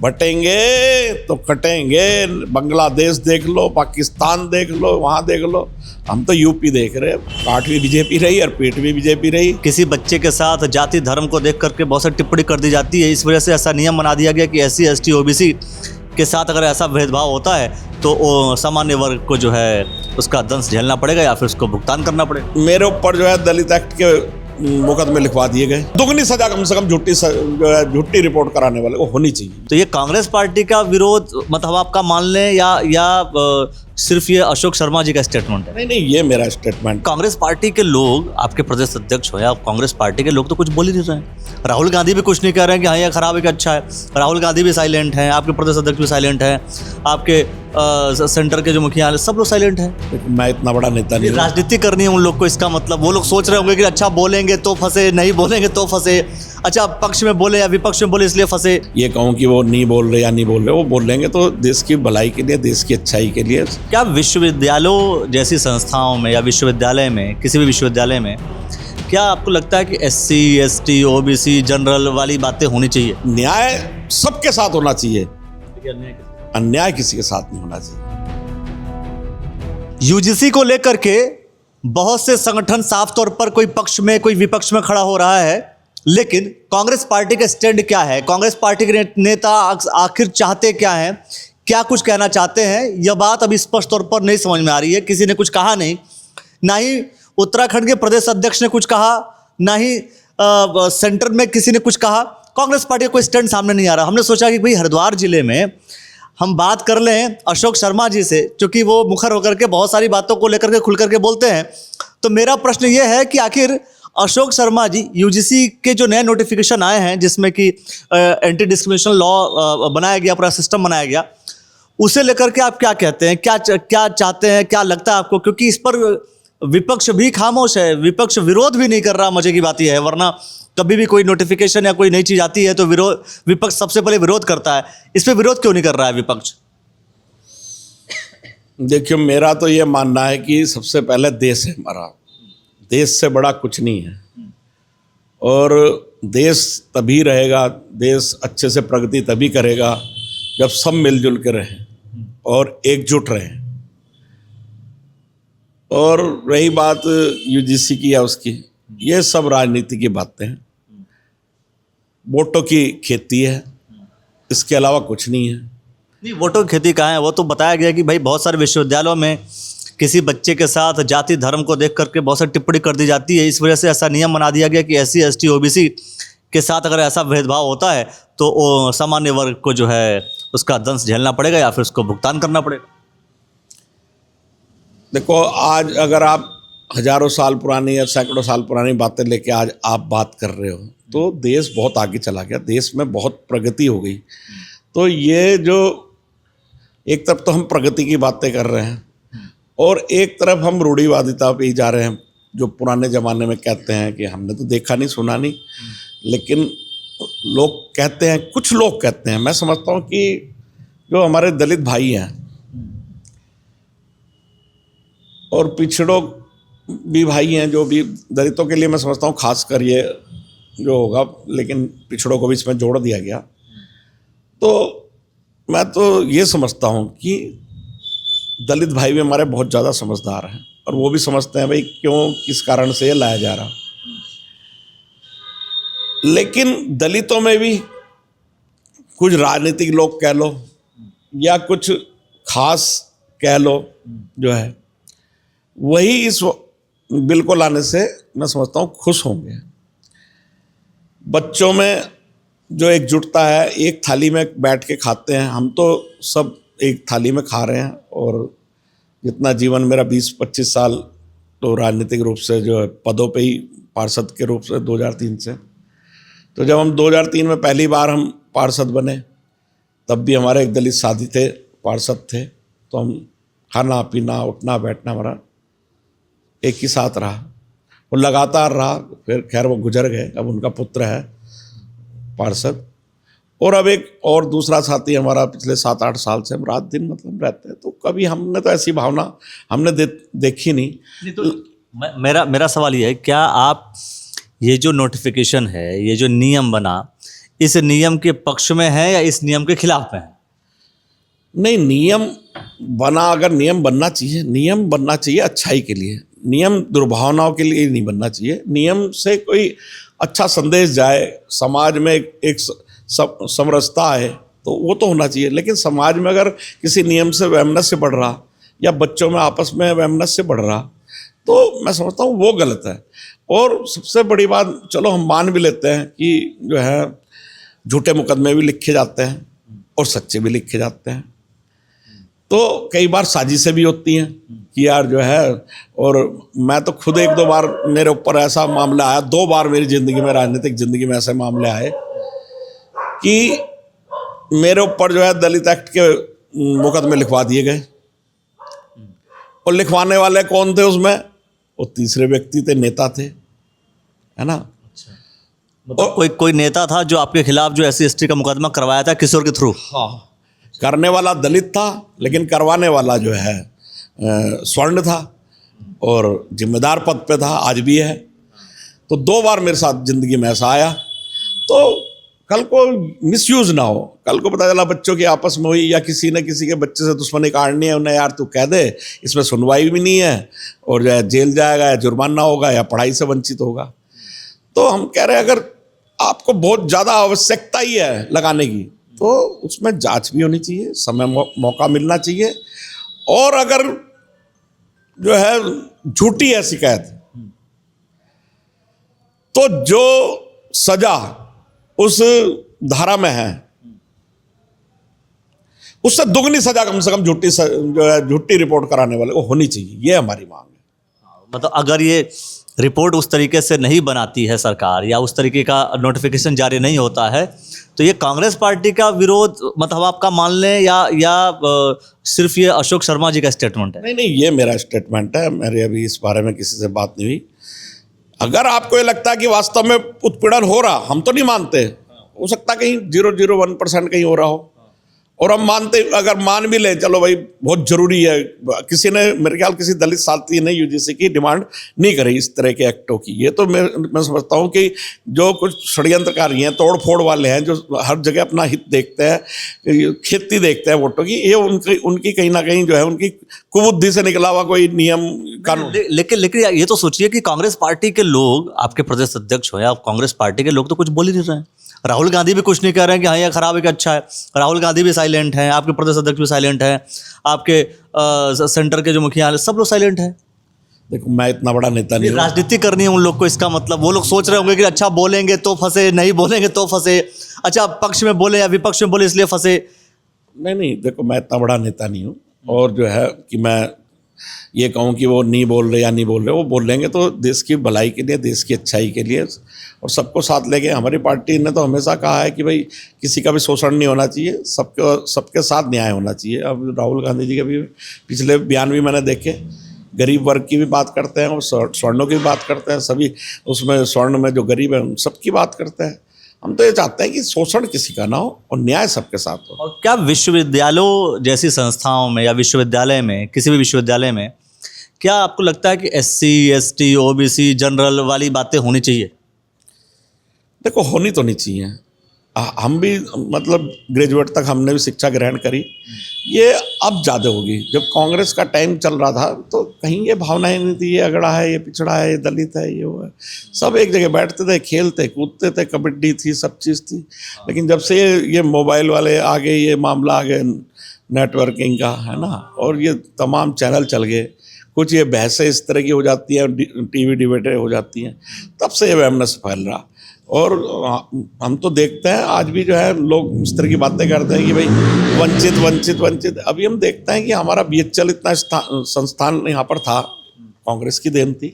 बटेंगे तो कटेंगे। बांग्लादेश देख लो, पाकिस्तान देख लो, वहाँ देख लो, हम तो यूपी देख रहे हैं। काट भी बीजेपी रही और पीठ भी बीजेपी रही। किसी बच्चे के साथ जाति धर्म को देख करके बहुत सारी टिप्पणी कर दी जाती है। इस वजह से ऐसा नियम बना दिया गया कि SC ST OBC के साथ अगर ऐसा भेदभाव होता है तो सामान्य वर्ग को जो है उसका दंश झेलना पड़ेगा या फिर उसको भुगतान करना पड़ेगा। मेरे ऊपर जो है दलित एक्ट के मुकदमे लिखवा दिए गए। दुगनी सजा कम से कम झूठी रिपोर्ट कराने वाले को होनी चाहिए। तो ये कांग्रेस पार्टी का विरोध मतलब आपका मान लें या सिर्फ ये अशोक शर्मा जी का स्टेटमेंट है? नहीं, ये मेरा स्टेटमेंट। कांग्रेस पार्टी के लोग, आपके प्रदेश अध्यक्ष हो या कांग्रेस पार्टी के लोग तो कुछ बोल ही नहीं रहे हैं। राहुल गांधी भी कुछ नहीं कह रहे हैं कि हाँ ये खराब है कि अच्छा है। राहुल गांधी भी साइलेंट हैं, आपके प्रदेश अध्यक्ष भी साइलेंट हैं, आपके सेंटर के जो मुखिया सब लोग साइलेंट हैं। मैं इतना बड़ा नेता नहीं। राजनीति करनी है उन लोग को, इसका मतलब वो लोग सोच रहे होंगे कि अच्छा बोलेंगे तो फंसे, नहीं बोलेंगे तो फंसे, अच्छा पक्ष में बोले या विपक्ष में बोले इसलिए फंसे। ये कहूँ कि वो नहीं बोल रहे या नहीं बोल रहे, वो बोल लेंगे तो देश की भलाई के लिए, देश की अच्छाई के लिए। क्या विश्वविद्यालयों जैसी संस्थाओं में या विश्वविद्यालय में, किसी भी विश्वविद्यालय में क्या आपको लगता है कि SC ST OBC जनरल वाली बातें होनी चाहिए? न्याय सबके साथ होना चाहिए, अन्याय किसी के साथ नहीं होना चाहिए। UGC को लेकर के बहुत से संगठन साफ तौर पर कोई पक्ष में कोई विपक्ष में खड़ा हो रहा है, लेकिन कांग्रेस पार्टी का स्टैंड क्या है? कांग्रेस पार्टी के नेता आखिर चाहते क्या हैं, क्या कुछ कहना चाहते हैं? यह बात अभी स्पष्ट तौर पर नहीं समझ में आ रही है। किसी ने कुछ कहा नहीं, ना ही उत्तराखंड के प्रदेश अध्यक्ष ने कुछ कहा, ना ही सेंटर में किसी ने कुछ कहा। कांग्रेस पार्टी का कोई स्टैंड सामने नहीं आ रहा। हमने सोचा कि भाई हरिद्वार जिले में हम बात कर लें अशोक शर्मा जी से, क्योंकि वो मुखर होकर के बहुत सारी बातों को लेकर के खुल करके बोलते हैं। तो मेरा प्रश्न ये है कि आखिर अशोक शर्मा जी, UGC के जो नए नोटिफिकेशन आए हैं जिसमें कि एंटी डिस्क्रिमिनेशन लॉ बनाया गया, पूरा सिस्टम बनाया गया, उसे लेकर के आप क्या कहते हैं? क्या चाहते हैं, क्या लगता है आपको? क्योंकि इस पर विपक्ष भी खामोश है, विपक्ष विरोध भी नहीं कर रहा। मजे की बात यह है, वरना कभी भी कोई नोटिफिकेशन या कोई नई चीज आती है तो विपक्ष सबसे पहले विरोध करता है। इस पे विरोध क्यों नहीं कर रहा है विपक्ष? देखिए, मेरा तो ये मानना है कि सबसे पहले देश है हमारा, देश से बड़ा कुछ नहीं है। और देश तभी रहेगा, देश अच्छे से प्रगति तभी करेगा जब सब मिलजुल के रहें और एकजुट रहें। और रही बात UGC की या उसकी, ये सब राजनीति की बातें हैं, वोटों की खेती है, इसके अलावा कुछ नहीं है। नहीं, वोटों की खेती कहाँ है? वो तो बताया गया कि भाई बहुत सारे विश्वविद्यालयों में किसी बच्चे के साथ जाति धर्म को देख करके बहुत सारी टिप्पणी कर दी जाती है। इस वजह से ऐसा नियम बना दिया गया कि SC ST OBC के साथ अगर ऐसा भेदभाव होता है तो सामान्य वर्ग को जो है उसका दंश झेलना पड़ेगा या फिर उसको भुगतान करना पड़ेगा। देखो, आज अगर आप हजारों साल पुरानी या सैकड़ों साल पुरानी बातें लेके आज आप बात कर रहे हो तो देश बहुत आगे चला गया, देश में बहुत प्रगति हो गई। तो ये जो एक तरफ तो हम प्रगति की बातें कर रहे हैं और एक तरफ हम रूढ़िवादिता पे ही जा रहे हैं, जो पुराने ज़माने में कहते हैं कि हमने तो देखा नहीं सुना नहीं, लेकिन लोग कहते हैं, कुछ लोग कहते हैं। मैं समझता हूँ कि जो हमारे दलित भाई हैं और पिछड़ों भी भाई हैं, जो भी दलितों के लिए मैं समझता हूँ खासकर ये जो होगा, लेकिन पिछड़ों को भी इसमें जोड़ दिया गया। तो मैं तो ये समझता हूँ कि दलित भाई भी हमारे बहुत ज़्यादा समझदार हैं और वो भी समझते हैं भाई क्यों, किस कारण से ये लाया जा रहा। लेकिन दलितों में भी कुछ राजनीतिक लोग कह लो या कुछ खास कह लो, जो है वही इस बिल को लाने से मैं समझता हूँ खुश होंगे। बच्चों में जो एकजुटता है, एक थाली में बैठ के खाते हैं, हम तो सब एक थाली में खा रहे हैं। और जितना जीवन मेरा 20-25 साल तो राजनीतिक रूप से जो है पदों पे ही, पार्षद के रूप से 2003 से, तो जब हम 2003 में पहली बार हम पार्षद बने तब भी हमारे एक दलित साथी थे, पार्षद थे, तो हम खाना पीना उठना बैठना हमारा एक ही साथ रहा, वो लगातार रहा। फिर खैर वो गुजर गए, अब उनका पुत्र है पार्षद। और अब एक और दूसरा साथी हमारा पिछले 7-8 साल से हम रात दिन मतलब रहते हैं। तो कभी हमने तो ऐसी भावना हमने देखी नहीं। तो मेरा सवाल ये है, क्या आप ये जो नोटिफिकेशन है, ये जो नियम बना, इस नियम के पक्ष में हैं या इस नियम के खिलाफ में हैं? नहीं, नियम बना, अगर नियम बनना चाहिए, नियम बनना चाहिए अच्छाई के लिए, नियम दुर्भावनाओं के लिए नहीं बनना चाहिए। नियम से कोई अच्छा संदेश जाए, समाज में एक समरसता है, तो वो तो होना चाहिए। लेकिन समाज में अगर किसी नियम से वैमनस्य बढ़ रहा या बच्चों में आपस में वैमनस्य बढ़ रहा, तो मैं समझता हूँ वो गलत है। और सबसे बड़ी बात, चलो हम मान भी लेते हैं कि जो है झूठे मुकदमे भी लिखे जाते हैं और सच्चे भी लिखे जाते हैं, तो कई बार साजिशें भी होती हैं कि यार जो है, और मैं तो खुद एक दो बार मेरे ऊपर ऐसा मामला आया, 2 बार मेरी ज़िंदगी में, राजनीतिक ज़िंदगी में ऐसे मामले आए कि मेरे ऊपर जो है दलित एक्ट के मुकदमे लिखवा दिए गए। और लिखवाने वाले कौन थे उसमें? वो तीसरे व्यक्ति थे, नेता थे, है ना। मतलब कोई नेता था जो आपके खिलाफ जो SC/ST का मुकदमा करवाया था किशोर के थ्रू? हाँ, करने वाला दलित था, लेकिन करवाने वाला जो है स्वर्ण था और जिम्मेदार पद पे था, आज भी है। तो 2 बार मेरे साथ ज़िंदगी में ऐसा आया। तो कल को मिसयूज़ ना हो, कल को पता चला बच्चों की आपस में हुई या किसी ने किसी के बच्चे से दुश्मनी काटनी है, उन्हें यार तू कह दे, इसमें सुनवाई भी नहीं है और जो है जेल जाएगा या जुर्माना होगा या पढ़ाई से वंचित होगा। तो हम कह रहे हैं अगर आपको बहुत ज़्यादा आवश्यकता ही है लगाने की, तो उसमें जांच भी होनी चाहिए, समय मौका मिलना चाहिए। और अगर जो है झूठी है शिकायत, तो जो सजा उस धारा में है उससे दुगनी सजा कम से कम झूठी रिपोर्ट कराने वाले को होनी चाहिए, ये हमारी मांग है। मतलब अगर ये रिपोर्ट उस तरीके से नहीं बनाती है सरकार या उस तरीके का नोटिफिकेशन जारी नहीं होता है, तो ये कांग्रेस पार्टी का विरोध मतलब आपका मान लें या सिर्फ ये अशोक शर्मा जी का स्टेटमेंट है? नहीं, ये मेरा स्टेटमेंट है, मेरे अभी इस बारे में किसी से बात नहीं हुई। अगर आपको ये लगता है कि वास्तव में उत्पीड़न हो रहा, हम तो नहीं मानते, हो सकता कहीं 0.01% कहीं हो रहा हो, और हम मानते, अगर मान भी ले, चलो भाई बहुत जरूरी है, किसी ने मेरे ख्याल किसी दलित साथी ने UGC की डिमांड नहीं करी इस तरह के एक्टों की। ये तो मैं समझता हूँ कि जो कुछ षड्यंत्रकारी हैं, तोड़ फोड़ वाले हैं, जो हर जगह अपना हित देखते हैं, खेती देखते हैं वोटों की, ये उनकी कहीं ना कहीं जो है उनकी कुबुद्धि से निकला हुआ कोई नियम कानून। लेकिन ये तो सोचिए कि कांग्रेस पार्टी के लोग, आपके प्रदेश अध्यक्ष हो या कांग्रेस पार्टी के लोग तो कुछ बोल ही नहीं रहे हैं। राहुल गांधी भी कुछ नहीं कह रहे हैं कि हाँ ये खराब है कि अच्छा है। राहुल गांधी भी साइलेंट हैं, आपके प्रदेश अध्यक्ष भी साइलेंट हैं, आपके सेंटर के जो मुखिया हैं सब लोग साइलेंट हैं। देखो, मैं इतना बड़ा नेता नहीं हूँ। राजनीति करनी है उन लोग को, इसका मतलब वो लोग सोच रहे होंगे कि अच्छा बोलेंगे तो फंसे, नहीं बोलेंगे तो फंसे, अच्छा पक्ष में बोले या विपक्ष में बोले इसलिए फंसे। नहीं, देखो मैं इतना बड़ा नेता नहीं हूँ, और जो है कि मैं ये कहूँ कि वो नहीं बोल रहे या नहीं बोल रहे, वो बोलेंगे तो देश की भलाई के लिए, देश की अच्छाई के लिए, और सबको साथ लेके। हमारी पार्टी ने तो हमेशा कहा है कि भाई किसी का भी शोषण नहीं होना चाहिए, सबके साथ न्याय होना चाहिए। अब राहुल गांधी जी के भी पिछले बयान भी मैंने देखे, गरीब वर्ग की भी बात करते हैं और स्वर्णों की भी बात करते हैं, सभी उसमें स्वर्ण में जो गरीब है उन सबकी बात करते हैं। हम तो ये चाहते हैं कि शोषण किसी का ना हो और न्याय सबके साथ हो। और क्या विश्वविद्यालयों जैसी संस्थाओं में या विश्वविद्यालय में, किसी भी विश्वविद्यालय में, क्या आपको लगता है कि SC, ST, OBC, जनरल वाली बातें होनी चाहिए? देखो, होनी तो नहीं चाहिए। हम भी मतलब ग्रेजुएट तक हमने भी शिक्षा ग्रहण करी, ये अब ज़्यादा होगी। जब कांग्रेस का टाइम चल रहा था तो कहीं ये भावनाएं नहीं थी, ये अगड़ा है, ये पिछड़ा है, ये दलित है, ये वो है। सब एक जगह बैठते थे, खेलते कूदते थे, कबड्डी थी, सब चीज़ थी। लेकिन जब से ये मोबाइल वाले आ गए, ये मामला आ गए नेटवर्किंग का, है ना, और ये तमाम चैनल चल गए, कुछ ये बहसें इस तरह की हो जाती हैं, TV डिबेटें हो जाती हैं, तब से ये वैमनस फैल रहा। और हम तो देखते हैं आज भी जो है लोग इस तरह की बातें करते हैं कि भाई वंचित वंचित वंचित। अभी हम देखते हैं कि हमारा BHL इतना संस्थान यहाँ पर था, कांग्रेस की देन थी,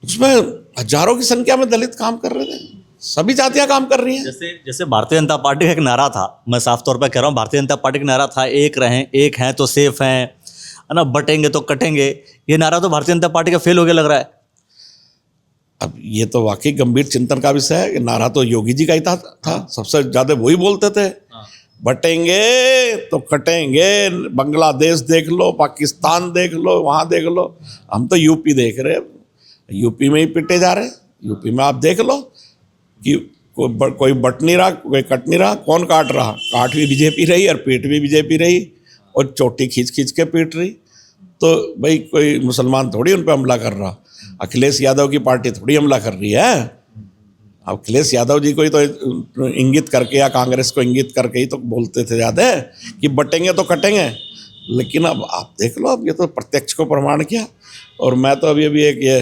उसमें हजारों की संख्या में दलित काम कर रहे थे, सभी जातियां काम कर रही हैं। जैसे भारतीय जनता पार्टी का एक नारा था, मैं साफ तौर पर कह रहा हूँ, भारतीय जनता पार्टी का नारा था, एक रहें, एक हैं तो सेफ हैं, है ना, बटेंगे तो कटेंगे। ये नारा तो भारतीय जनता पार्टी का फेल हो गया लग रहा है। अब ये तो वाकई गंभीर चिंतन का विषय है। नारा तो योगी जी का ही था। सबसे ज्यादा वही बोलते थे, बटेंगे तो कटेंगे, बांग्लादेश देख लो, पाकिस्तान देख लो, वहाँ देख लो। हम तो यूपी देख रहे हैं, यूपी में ही पिटे जा रहे हैं। यूपी में आप देख लो कि कोई बट नहीं रहा, कोई कट नहीं रहा। कौन काट रहा? काट भी बीजेपी रही और पीट भी बीजेपी रही, और चोटी खींच खींच के पीट रही। तो भाई कोई मुसलमान थोड़ी उन पर हमला कर रहा, अखिलेश यादव की पार्टी थोड़ी हमला कर रही है। अब अखिलेश यादव जी को ही तो इंगित करके या कांग्रेस को इंगित करके ही तो बोलते थे ज़्यादा कि बटेंगे तो कटेंगे। लेकिन अब आप देख लो, अब ये तो प्रत्यक्ष को प्रमाण किया। और मैं तो अभी एक ये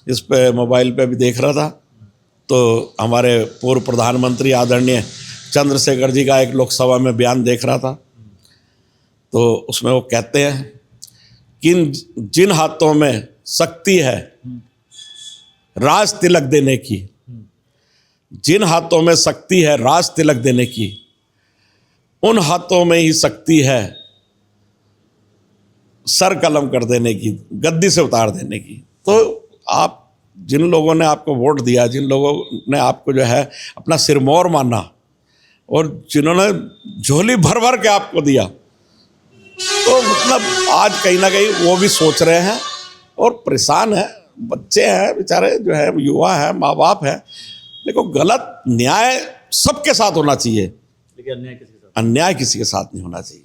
इस पे मोबाइल पे भी देख रहा था, तो हमारे पूर्व प्रधानमंत्री आदरणीय चंद्रशेखर जी का एक लोकसभा में बयान देख रहा था। तो उसमें वो कहते हैं कि जिन हाथों में शक्ति है राज तिलक देने की, जिन हाथों में शक्ति है राज तिलक देने की, उन हाथों में ही शक्ति है सर कलम कर देने की, गद्दी से उतार देने की। तो आप जिन लोगों ने आपको वोट दिया, जिन लोगों ने आपको जो है अपना सिरमौर माना, और जिन्होंने झोली भर भर के आपको दिया, तो मतलब आज कहीं ना कहीं वो भी सोच रहे हैं और परेशान हैं। बच्चे हैं बेचारे, जो है युवा है, माँ बाप है। देखो, गलत न्याय सबके साथ होना चाहिए, लेकिन अन्याय किसी के साथ नहीं होना चाहिए।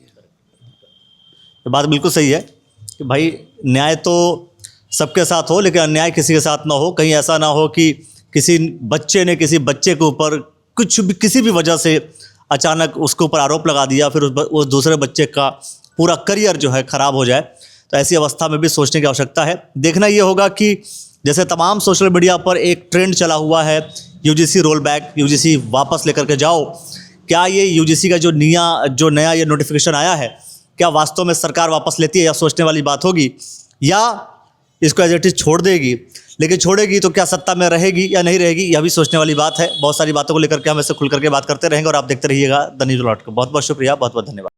तो बात बिल्कुल सही है कि भाई न्याय तो सबके साथ हो, लेकिन अन्याय किसी के साथ ना हो। कहीं ऐसा ना हो कि किसी बच्चे ने किसी बच्चे के ऊपर कुछ भी, किसी भी वजह से अचानक उसके ऊपर आरोप लगा दिया, फिर उस दूसरे बच्चे का पूरा करियर जो है ख़राब हो जाए। तो ऐसी अवस्था में भी सोचने की आवश्यकता है। देखना ये होगा कि जैसे तमाम सोशल मीडिया पर एक ट्रेंड चला हुआ है, यूजीसी रोल बैक, यूजीसी वापस लेकर के जाओ। क्या ये यूजीसी का जो नया ये नोटिफिकेशन आया है, क्या वास्तव में सरकार वापस लेती है, या सोचने वाली बात होगी, या इसको एज इट इज छोड़ देगी? लेकिन छोड़ेगी तो क्या सत्ता में रहेगी या नहीं रहेगी, यह भी सोचने वाली बात है। बहुत सारी बातों को लेकर के हम ऐसे खुल करके बात करते रहेंगे, और आप देखते रहिएगा द न्यूज़ अलर्ट को। बहुत बहुत शुक्रिया, बहुत बहुत धन्यवाद।